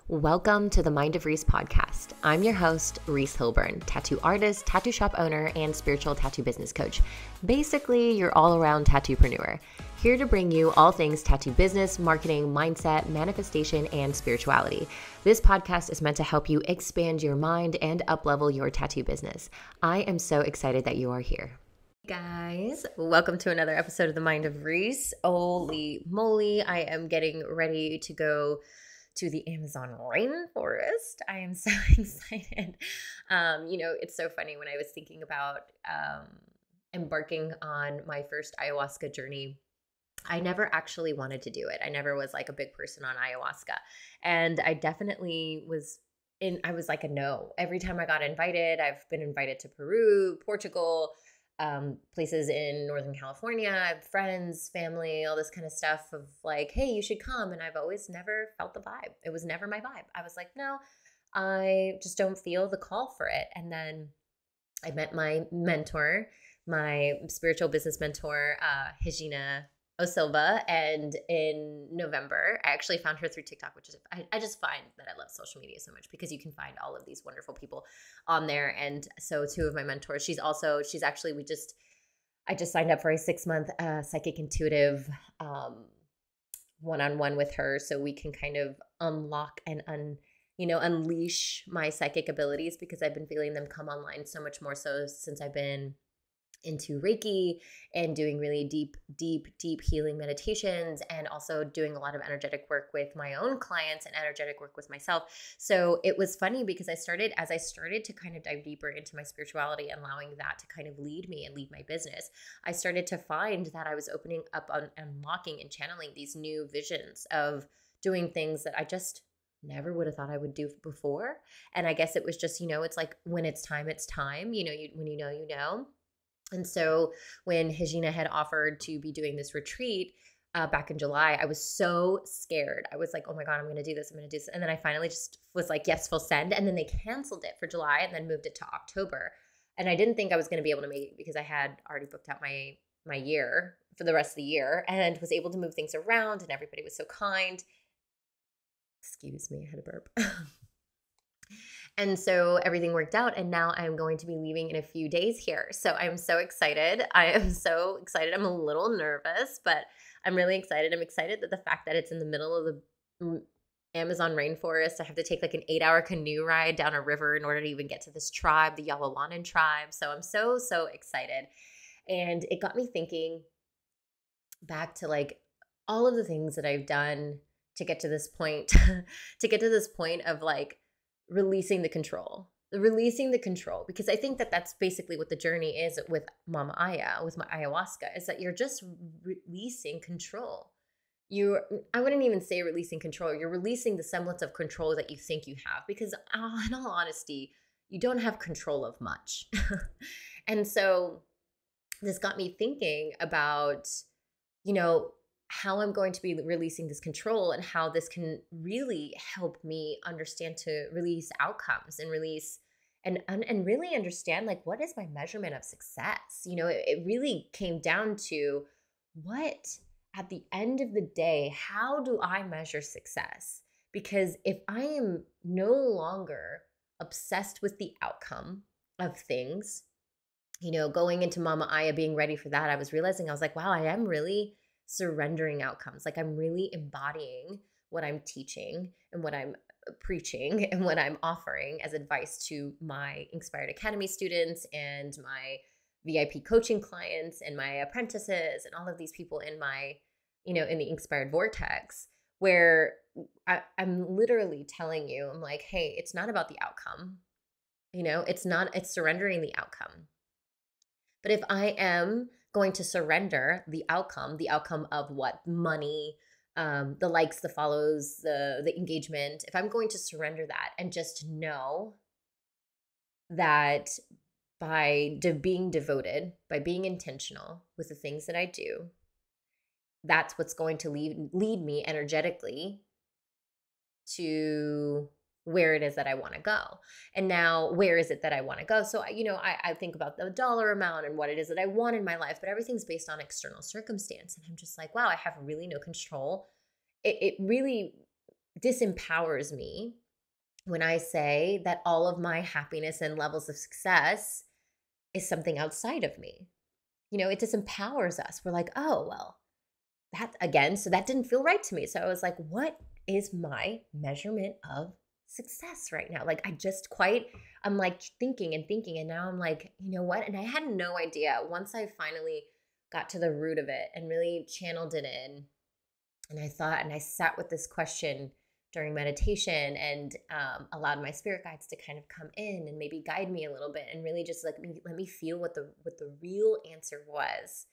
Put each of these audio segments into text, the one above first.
Welcome to the Mind of Reese podcast. I'm your host, Reese Hilburn, tattoo artist, tattoo shop owner, and spiritual tattoo business coach. Basically, your all-around tattoopreneur. Here to bring you all things tattoo business, marketing, mindset, manifestation, and spirituality. This podcast is meant to help you expand your mind and up-level your tattoo business. I am so excited that you are here. Guys, welcome to another episode of the Mind of Reese. Holy moly, I am getting ready to go to the Amazon rainforest. I am so excited. It's so funny when I was thinking about embarking on my first ayahuasca journey. I never actually wanted to do it. I never was like a big person on ayahuasca. And I definitely I was like a no. Every time I got invited, I've been invited to Peru, Portugal, places in Northern California. I have friends, family, all this kind of stuff of like, hey, you should come. And I've always never felt the vibe. It was never my vibe. I was like, no, I just don't feel the call for it. And then I met my mentor, my spiritual business mentor, Hijina Osilva. And in November, I actually found her through TikTok, which is, I just find that I love social media so much because you can find all of these wonderful people on there. And so two of my mentors, I just signed up for a 6-month psychic intuitive one-on-one with her so we can kind of unlock and unleash my psychic abilities because I've been feeling them come online so much more so since I've been into Reiki and doing really deep healing meditations and also doing a lot of energetic work with my own clients and energetic work with myself. So it was funny because as I started to kind of dive deeper into my spirituality and allowing that to kind of lead me and lead my business, I started to find that I was opening up on unlocking and channeling these new visions of doing things that I just never would have thought I would do before. And I guess it was just, it's like when it's time, it's time, when you know. And so when Hijina had offered to be doing this retreat back in July, I was so scared. I was like, oh my God, I'm going to do this. And then I finally just was like, yes, full send. And then they canceled it for July and then moved it to October. And I didn't think I was going to be able to make it because I had already booked out my year for the rest of the year and was able to move things around and everybody was so kind. Excuse me, I had a burp. And so everything worked out and now I'm going to be leaving in a few days here. So I'm so excited. I'm a little nervous, but I'm really excited. I'm excited that the fact that it's in the middle of the Amazon rainforest, I have to take like an 8-hour canoe ride down a river in order to even get to this tribe, the Yawawanan tribe. So I'm so excited. And it got me thinking back to like all of the things that I've done to get to this point, of like, releasing the control, because I think that that's basically what the journey is with Mama Aya, with my ayahuasca, is that you're just releasing control. I wouldn't even say releasing control. You're releasing the semblance of control that you think you have, because in all honesty, you don't have control of much. And so this got me thinking about, how I'm going to be releasing this control and how this can really help me understand to release outcomes and release and really understand like what is my measurement of success. It really came down to what at the end of the day, how do I measure success? Because if I am no longer obsessed with the outcome of things, going into Mama Aya, being ready for that, I was realizing, I was like, wow, I am really surrendering outcomes. Like I'm really embodying what I'm teaching and what I'm preaching and what I'm offering as advice to my Inspired Academy students and my VIP coaching clients and my apprentices and all of these people in my, in the Inspired Vortex, where I'm literally telling you, I'm like, hey, it's not about the outcome. It's surrendering the outcome. But if I am going to surrender the outcome of what? Money, the likes, the follows, the engagement, if I'm going to surrender that and just know that by being devoted, by being intentional with the things that I do, that's what's going to lead me energetically to where it is that I want to go. And now, where is it that I want to go? So, I think about the dollar amount and what it is that I want in my life, but everything's based on external circumstance. And I'm just like, wow, I have really no control. It really disempowers me when I say that all of my happiness and levels of success is something outside of me. It disempowers us. We're like, oh, well, that again, so that didn't feel right to me. So I was like, what is my measurement of success right now? Like, I'm like thinking and thinking. And now I'm like, you know what? And I had no idea once I finally got to the root of it and really channeled it in. And I thought, and I sat with this question during meditation and allowed my spirit guides to kind of come in and maybe guide me a little bit and really just let me feel what the real answer was.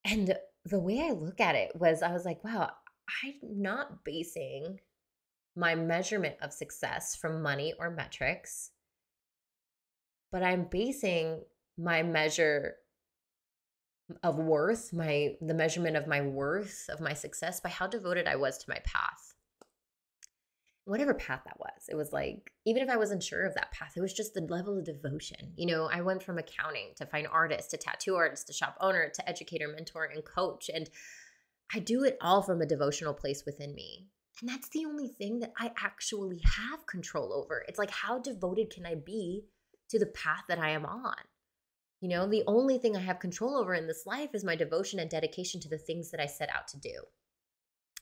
And the way I look at it was, I was like, wow, I'm not basing my measurement of success from money or metrics, but I'm basing my measure of worth, the measurement of my worth, of my success, by how devoted I was to my path. Whatever path that was, it was like, even if I wasn't sure of that path, it was just the level of devotion. I went from accounting to fine artist to tattoo artist to shop owner to educator, mentor, and coach. And I do it all from a devotional place within me. And that's the only thing that I actually have control over. It's like, how devoted can I be to the path that I am on? The only thing I have control over in this life is my devotion and dedication to the things that I set out to do.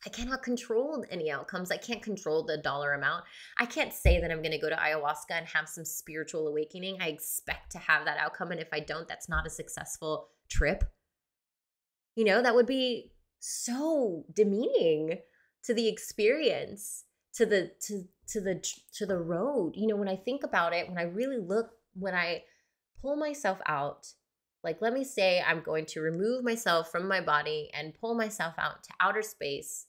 I cannot control any outcomes. I can't control the dollar amount. I can't say that I'm going to go to ayahuasca and have some spiritual awakening. I expect to have that outcome. And if I don't, that's not a successful trip. That would be so demeaning to the experience, to the road. When I think about it, when I really look, when I pull myself out, like, let me say I'm going to remove myself from my body and pull myself out to outer space,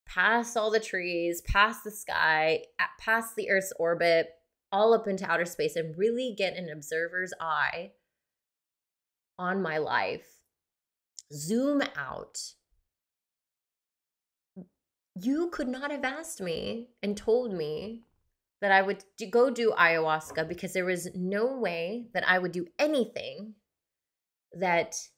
past all the trees, past the sky, past the Earth's orbit, all up into outer space, and really get an observer's eye on my life. Zoom out. You could not have asked me and told me that I would go do ayahuasca, because there was no way that I would do anything that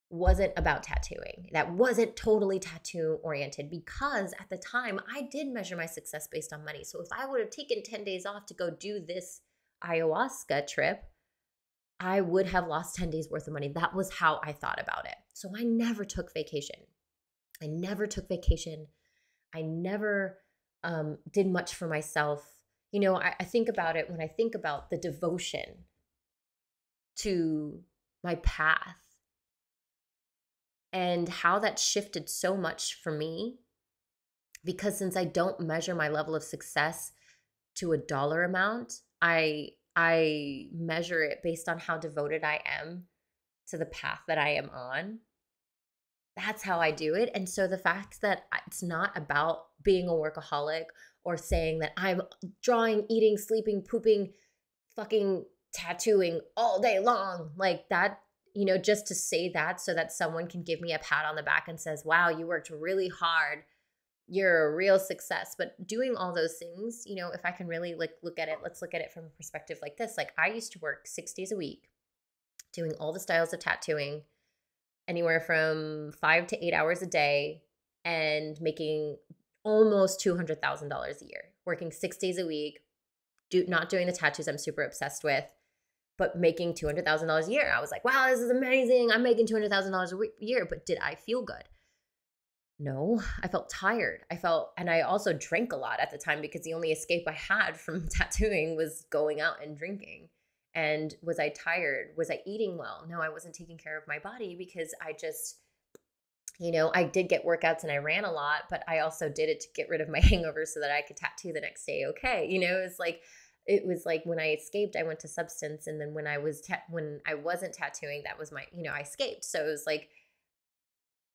wasn't about tattooing, that wasn't totally tattoo oriented, because at the time I did measure my success based on money. So if I would have taken 10 days off to go do this ayahuasca trip, I would have lost 10 days worth of money. That was how I thought about it. So I never took vacation. I never did much for myself. I think about it when I think about the devotion to my path and how that shifted so much for me, because since I don't measure my level of success to a dollar amount, I measure it based on how devoted I am to the path that I am on. That's how I do it. And so the fact that it's not about being a workaholic or saying that I'm drawing, eating, sleeping, pooping, fucking tattooing all day long, like that, just to say that so that someone can give me a pat on the back and says, wow, you worked really hard. You're a real success. But doing all those things, if I can really look at it, let's look at it from a perspective like this. Like, I used to work 6 days a week doing all the styles of tattooing, anywhere from 5 to 8 hours a day, and making almost $200,000 a year, working 6 days a week, not doing the tattoos I'm super obsessed with, but making $200,000 a year. I was like, wow, this is amazing. I'm making $200,000 a year. But did I feel good? No, I felt tired. And I also drank a lot at the time, because the only escape I had from tattooing was going out and drinking. And was I tired? Was I eating well? No, I wasn't taking care of my body, because I just, I did get workouts and I ran a lot, but I also did it to get rid of my hangover so that I could tattoo the next day. Okay. It was like when I escaped, I went to substance. And then when I wasn't tattooing, that was my, I escaped. So it was like,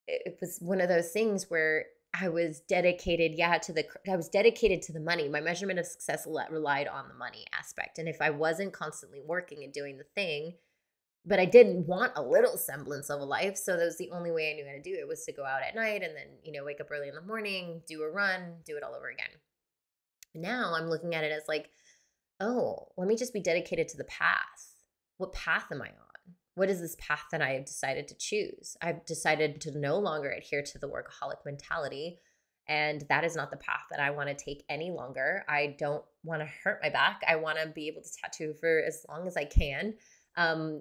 it was one of those things where I was dedicated, I was dedicated to the money. My measurement of success relied on the money aspect. And if I wasn't constantly working and doing the thing, but I didn't want a little semblance of a life, so that was the only way I knew how to do it, was to go out at night and then, wake up early in the morning, do a run, do it all over again. Now I'm looking at it as like, oh, let me just be dedicated to the path. What path am I on? What is this path that I have decided to choose? I've decided to no longer adhere to the workaholic mentality And that is not the path that I want to take any longer. I don't want to hurt my back. I want to be able to tattoo for as long as I can.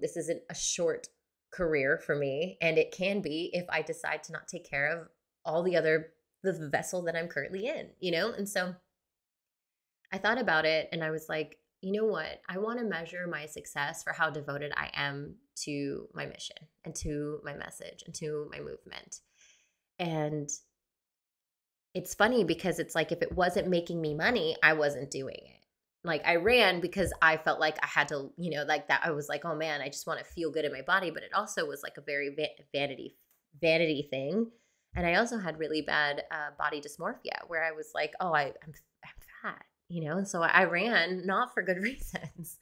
This isn't a short career for me, and it can be if I decide to not take care of all the vessel that I'm currently in, you know? And so I thought about it and I was like, you know what? I want to measure my success for how devoted I am to my mission and to my message and to my movement. And it's funny because it's like if it wasn't making me money, I wasn't doing it. Like I ran because I felt like I had to, you know, like that. I was like, oh man, I just want to feel good in my body. But it also was like a very vanity thing. And I also had really bad body dysmorphia where I was like, oh, I'm fat, you know? So I ran not for good reasons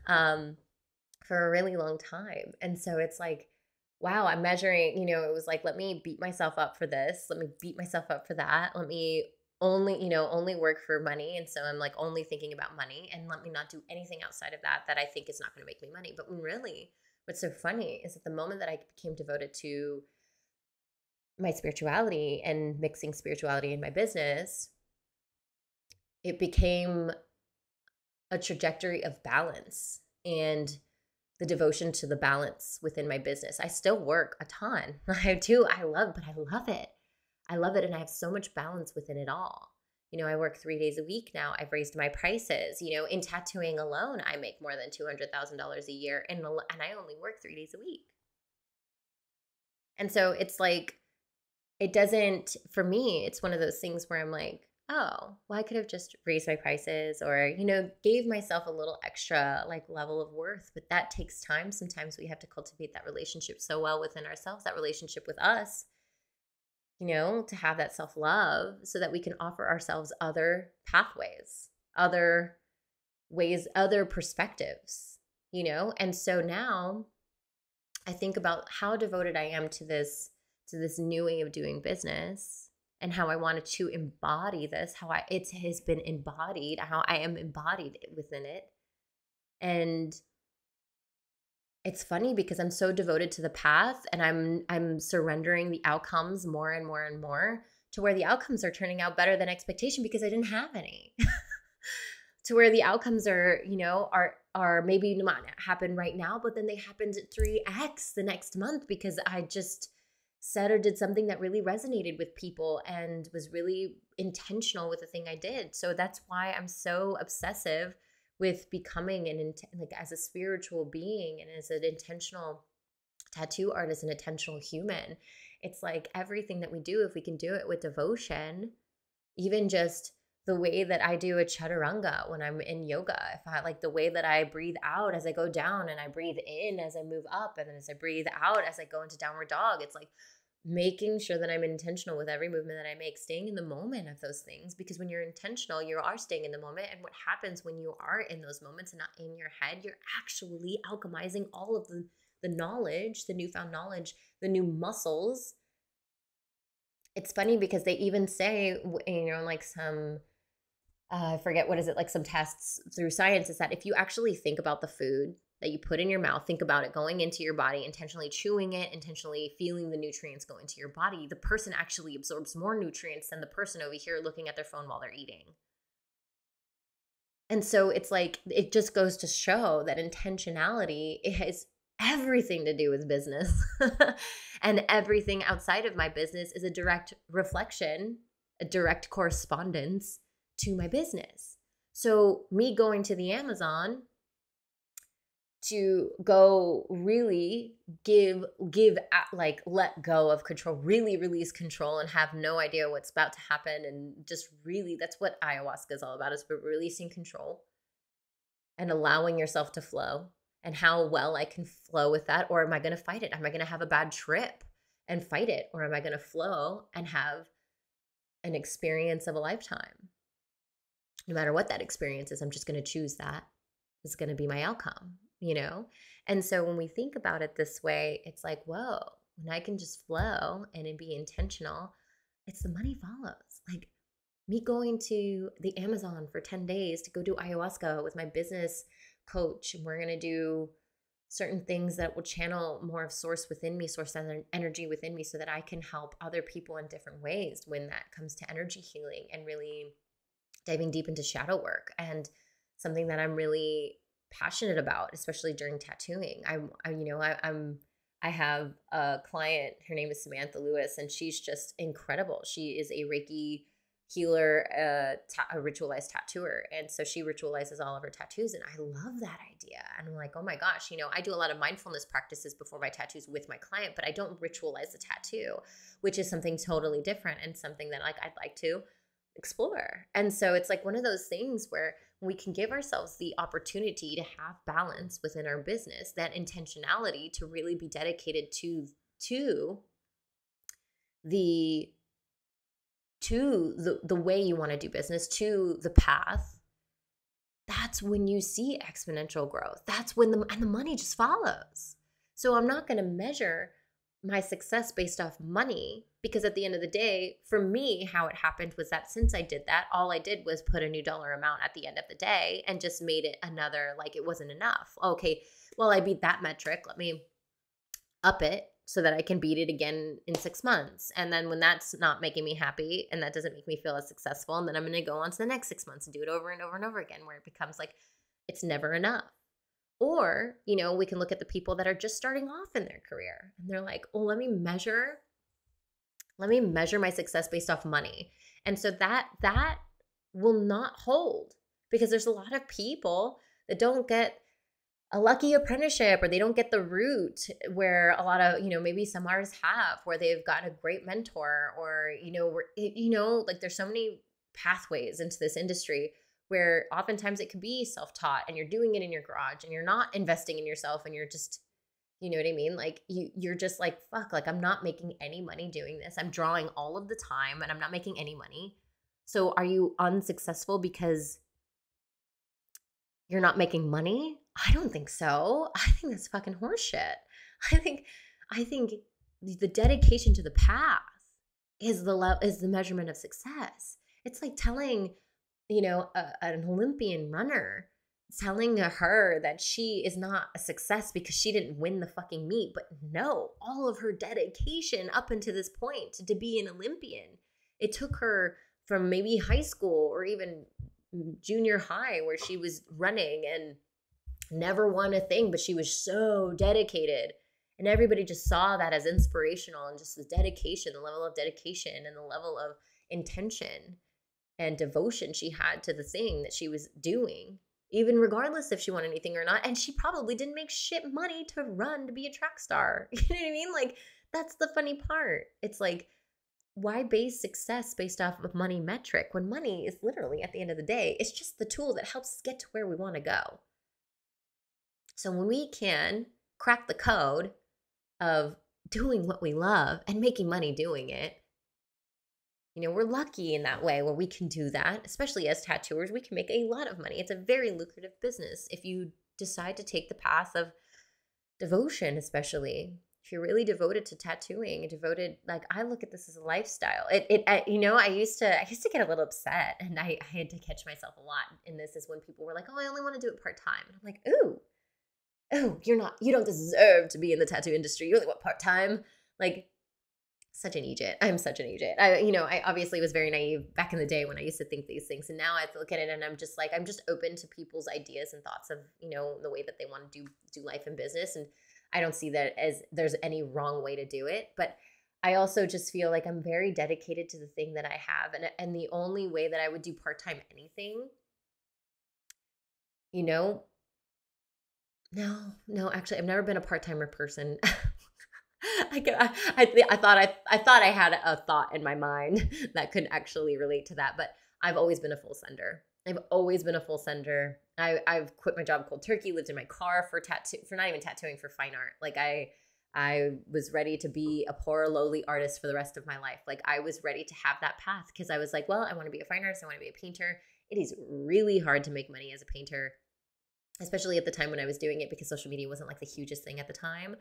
for a really long time. And so it's like, wow, I'm measuring, you know, it was like, let me beat myself up for this. Let me beat myself up for that. Let me only work for money. And so I'm like only thinking about money and let me not do anything outside of that I think is not going to make me money. But when really, what's so funny is that the moment that I became devoted to my spirituality and mixing spirituality in my business, it became a trajectory of balance and the devotion to the balance within my business. I still work a ton. I do. I love it. I love it. And I have so much balance within it all. You know, I work 3 days a week now. I've raised my prices. You know, in tattooing alone, I make more than $200,000 a year and I only work 3 days a week. And so it's like, it doesn't, for me, it's one of those things where I'm like, oh, well, I could have just raised my prices or, you know, gave myself a little extra like level of worth, but that takes time. Sometimes we have to cultivate that relationship so well within ourselves, that relationship with us, you know, to have that self-love so that we can offer ourselves other pathways, other ways, other perspectives, you know? And so now I think about how devoted I am to this new way of doing business and how I wanted to embody this, it has been embodied, how I am embodied within it. And it's funny because I'm so devoted to the path and I'm surrendering the outcomes more and more and more to where the outcomes are turning out better than expectation because I didn't have any. To where the outcomes are, you know, are maybe not happen right now, but then they happened at 3x the next month because I just said or did something that really resonated with people and was really intentional with the thing I did. So that's why I'm so obsessive with becoming like as a spiritual being and as an intentional tattoo artist, an intentional human. It's like everything that we do, if we can do it with devotion, even just the way that I do a chaturanga when I'm in yoga, if I like the way that I breathe out as I go down and I breathe in as I move up and then as I breathe out as I go into downward dog, it's like making sure that I'm intentional with every movement that I make, staying in the moment of those things. Because when you're intentional, you are staying in the moment. And what happens when you are in those moments and not in your head, you're actually alchemizing all of the knowledge, the newfound knowledge, the new muscles. It's funny because they even say, you know, like some, I forget what is it, like some tests through science is that if you actually think about the food that you put in your mouth, think about it going into your body, intentionally chewing it, intentionally feeling the nutrients go into your body, the person actually absorbs more nutrients than the person over here looking at their phone while they're eating. And so it's like, it just goes to show that intentionality, it has everything to do with business. And everything outside of my business is a direct reflection, a direct correspondence to my business. So me going to the Amazon to go really like let go of control, really release control and have no idea what's about to happen. And just really, that's what ayahuasca is all about, is releasing control and allowing yourself to flow and how well I can flow with that. Or am I going to fight it? Am I going to have a bad trip and fight it? Or am I going to flow and have an experience of a lifetime? No matter what that experience is, I'm just going to choose that. It's going to be my outcome, you know? And so when we think about it this way, it's like, whoa, when I can just flow and be intentional, it's the money follows. Like me going to the Amazon for 10 days to go do ayahuasca with my business coach. And we're going to do certain things that will channel more of source within me, source energy within me, so that I can help other people in different ways when that comes to energy healing and really diving deep into shadow work, and something that I'm really passionate about, especially during tattooing. I have a client, her name is Samantha Lewis, and she's just incredible. She is a Reiki healer, a ritualized tattooer. And so she ritualizes all of her tattoos. And I love that idea. And I'm like, oh my gosh, I do a lot of mindfulness practices before my tattoos with my client, but I don't ritualize the tattoo, which is something totally different and something that I'd like to explore. And so it's like one of those things where we can give ourselves the opportunity to have balance within our business, that intentionality to really be dedicated to the way you want to do business, to the path. That's when you see exponential growth. That's when the money just follows. So I'm not going to measure my success based off money, because at the end of the day, for me, how it happened was that since I did that, all I did was put a new dollar amount at the end of the day and just made it another, like it wasn't enough. Okay, well, I beat that metric. Let me up it so that I can beat it again in 6 months. And then when that's not making me happy and that doesn't make me feel as successful, and then I'm going to go on to the next 6 months and do it over and over and over again, where it becomes like it's never enough. Or, we can look at the people that are just starting off in their career and they're like, oh, let me measure my success based off money. And so that will not hold, because there's a lot of people that don't get a lucky apprenticeship, or they don't get the route where a lot of, maybe some artists have, where they've got a great mentor, or, like there's so many pathways into this industry where oftentimes it could be self-taught and you're doing it in your garage and you're not investing in yourself, and you're just, you know what I mean? Like you're just like, fuck, like I'm not making any money doing this. I'm drawing all of the time and I'm not making any money. So are you unsuccessful because you're not making money? I don't think so. I think that's fucking horseshit. I think the dedication to the path is the measurement of success. It's like telling, an Olympian runner, telling her that she is not a success because she didn't win the fucking meet. But no, all of her dedication up until this point to be an Olympian, it took her from maybe high school or even junior high, where she was running and never won a thing, but she was so dedicated. And everybody just saw that as inspirational, and just the dedication, the level of dedication and the level of intention and devotion she had to the thing that she was doing, even regardless if she won anything or not. And she probably didn't make shit money to run to be a track star. You know what I mean? Like, that's the funny part. It's like, why base success based off of money metric when money is literally, at the end of the day, it's just the tool that helps us get to where we want to go. So when we can crack the code of doing what we love and making money doing it, we're lucky in that way where we can do that. Especially as tattooers, we can make a lot of money. It's a very lucrative business if you decide to take the path of devotion, especially if you're really devoted to tattooing, like I look at this as a lifestyle. I used to get a little upset, and I had to catch myself a lot in this, is when people were like, oh, I only want to do it part-time. And I'm like, oh, you don't deserve to be in the tattoo industry. You only want part-time. Like, such an idiot. I'm such an idiot. I obviously was very naive back in the day when I used to think these things. And now I look at it and I'm just like, I'm just open to people's ideas and thoughts of, the way that they want to do life and business. And I don't see that as there's any wrong way to do it. But I also just feel like I'm very dedicated to the thing that I have. And the only way that I would do part-time anything, no, actually, I've never been a part-timer person. I thought I had a thought in my mind that could actually relate to that, but I've always been a full sender. I've quit my job cold turkey, lived in my car for not even tattooing, for fine art. Like I was ready to be a poor, lowly artist for the rest of my life. Like I was ready to have that path, because I was like, well, I want to be a fine artist. I want to be a painter. It is really hard to make money as a painter, especially at the time when I was doing it, because social media wasn't like the hugest thing at the time.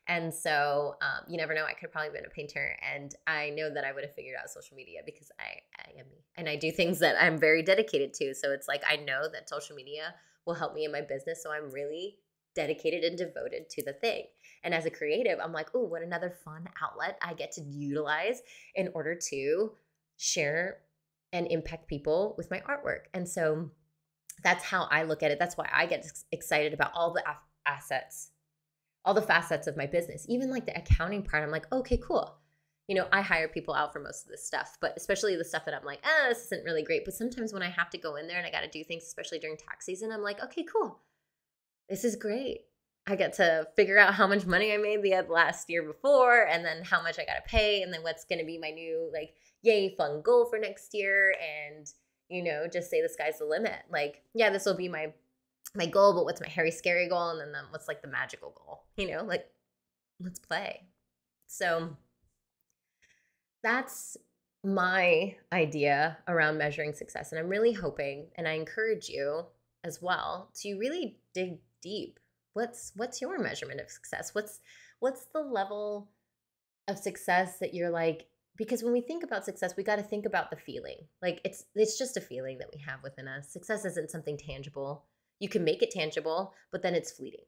And so you never know, I could have probably been a painter, and I know that I would have figured out social media, because I am me and I do things that I'm very dedicated to. So it's like, I know that social media will help me in my business. So I'm really dedicated and devoted to the thing. And as a creative, I'm like, oh, what another fun outlet I get to utilize in order to share and impact people with my artwork. And so that's how I look at it. That's why I get excited about all the assets, all the facets of my business, even like the accounting part. I'm like, okay, cool. I hire people out for most of this stuff, but especially the stuff that I'm like, this isn't really great. But sometimes when I have to go in there and I got to do things, especially during tax season, I'm like, okay, cool. This is great. I get to figure out how much money I made the last year before, and then how much I got to pay, and then what's going to be my new, like, yay, fun goal for next year. And, just say the sky's the limit. Like, yeah, this will be my goal, but what's my hairy, scary goal? And then what's like the magical goal? Like, let's play. So that's my idea around measuring success. And I'm really hoping, and I encourage you as well, to really dig deep. What's your measurement of success? What's the level of success that you're like, because when we think about success, we got to think about the feeling. Like it's just a feeling that we have within us. Success isn't something tangible. You can make it tangible, but then it's fleeting.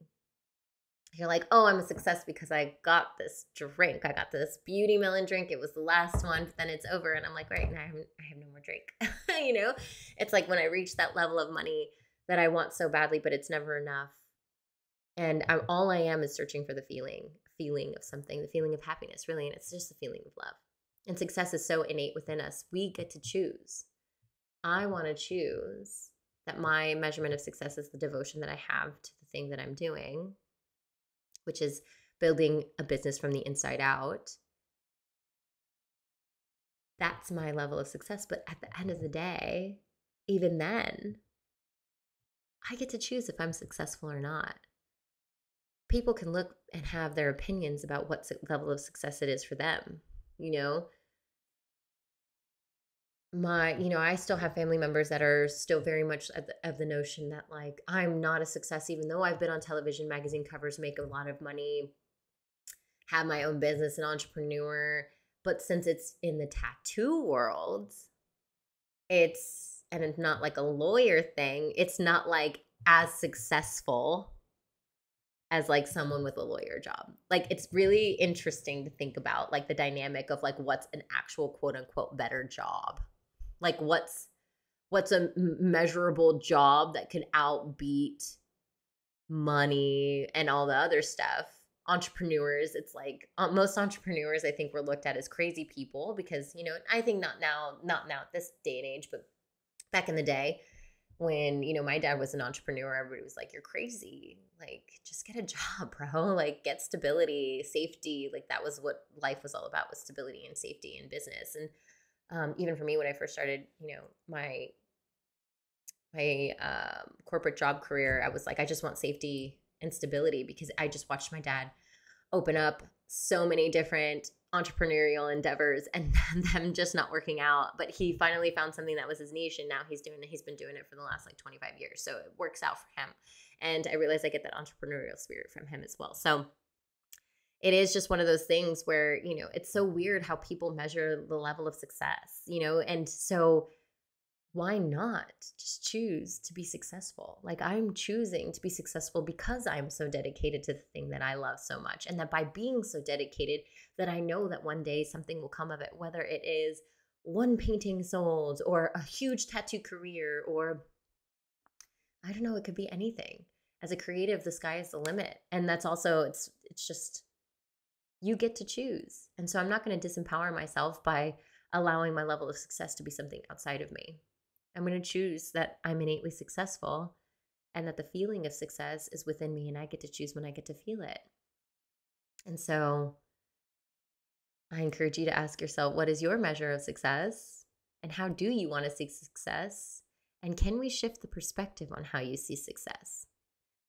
You're like, oh, I'm a success because I got this drink. I got this beauty melon drink. It was the last one, but then it's over. And I'm like, right, now I have no more drink. It's like when I reach that level of money that I want so badly, but it's never enough. And all I am is searching for the feeling of something, the feeling of happiness, really. And it's just the feeling of love. And success is so innate within us. We get to choose. I want to choose that my measurement of success is the devotion that I have to the thing that I'm doing, which is building a business from the inside out. That's my level of success. But at the end of the day, even then, I get to choose if I'm successful or not. People can look and have their opinions about what level of success it is for them. I still have family members that are still very much of the notion that, like, I'm not a success, even though I've been on television, magazine covers, make a lot of money, have my own business, an entrepreneur. But since it's in the tattoo world, it's not like a lawyer thing. It's not like as successful as like someone with a lawyer job. Like, it's really interesting to think about, like, the dynamic of like what's an actual quote unquote better job. Like what's a measurable job that could outbeat money and all the other stuff. Entrepreneurs, it's like most entrepreneurs, I think, were looked at as crazy people because, I think not now at this day and age, but back in the day when, my dad was an entrepreneur, everybody was like, you're crazy. Like, just get a job, bro. Like, get stability, safety. Like, that was what life was all about, was stability and safety in business. And even for me, when I first started, my corporate job career, I was like, I just want safety and stability because I just watched my dad open up so many different entrepreneurial endeavors and them just not working out. But he finally found something that was his niche, and now he's been doing it for the last like 25 years. So it works out for him. And I realize I get that entrepreneurial spirit from him as well. So it is just one of those things where, it's so weird how people measure the level of success, and so why not just choose to be successful? Like, I'm choosing to be successful because I'm so dedicated to the thing that I love so much. And that by being so dedicated, that I know that one day something will come of it, whether it is one painting sold or a huge tattoo career, or I don't know, it could be anything. As a creative, the sky is the limit. And that's also, it's just, you get to choose. And so I'm not going to disempower myself by allowing my level of success to be something outside of me. I'm going to choose that I'm innately successful and that the feeling of success is within me, and I get to choose when I get to feel it. And so I encourage you to ask yourself, what is your measure of success? And how do you want to see success? And can we shift the perspective on how you see success?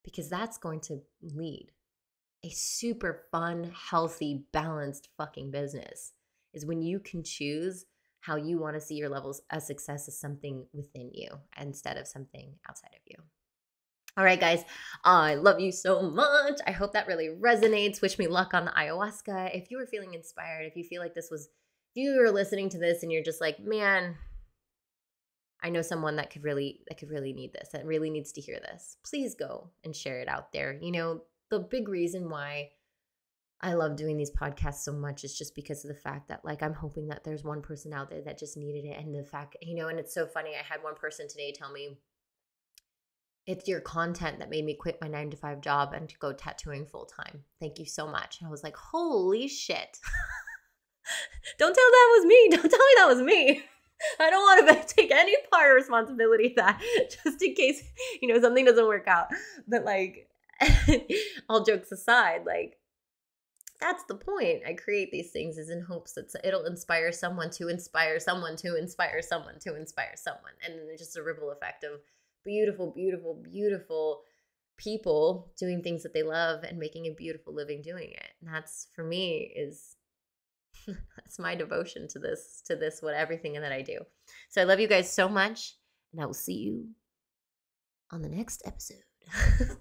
Because that's going to lead a super fun, healthy, balanced fucking business, is when you can choose how you want to see your levels of success as something within you instead of something outside of you. All right, guys, I love you so much. I hope that really resonates. Wish me luck on the ayahuasca. If you were feeling inspired, if you feel like if you were listening to this and you're just like, man, I know someone that could really need this, that really needs to hear this. Please go and share it out there. You know, the big reason why I love doing these podcasts so much is just because of the fact that, like, I'm hoping that there's one person out there that just needed it. And the fact, you know, and it's so funny. I had one person today tell me, it's your content that made me quit my 9-to-5 job and to go tattooing full time. Thank you so much. And I was like, holy shit. Don't tell that was me. Don't tell me that was me. I don't want to take any part of responsibility of that, just in case, you know, something doesn't work out. But like, all jokes aside, like, that's the point. I create these things is in hopes that it'll inspire someone to inspire someone to inspire someone to inspire someone. And then it's just a ripple effect of beautiful, beautiful, beautiful people doing things that they love and making a beautiful living doing it. And that's, for me, is that's my devotion to this, what everything that I do. So I love you guys so much, and I will see you on the next episode.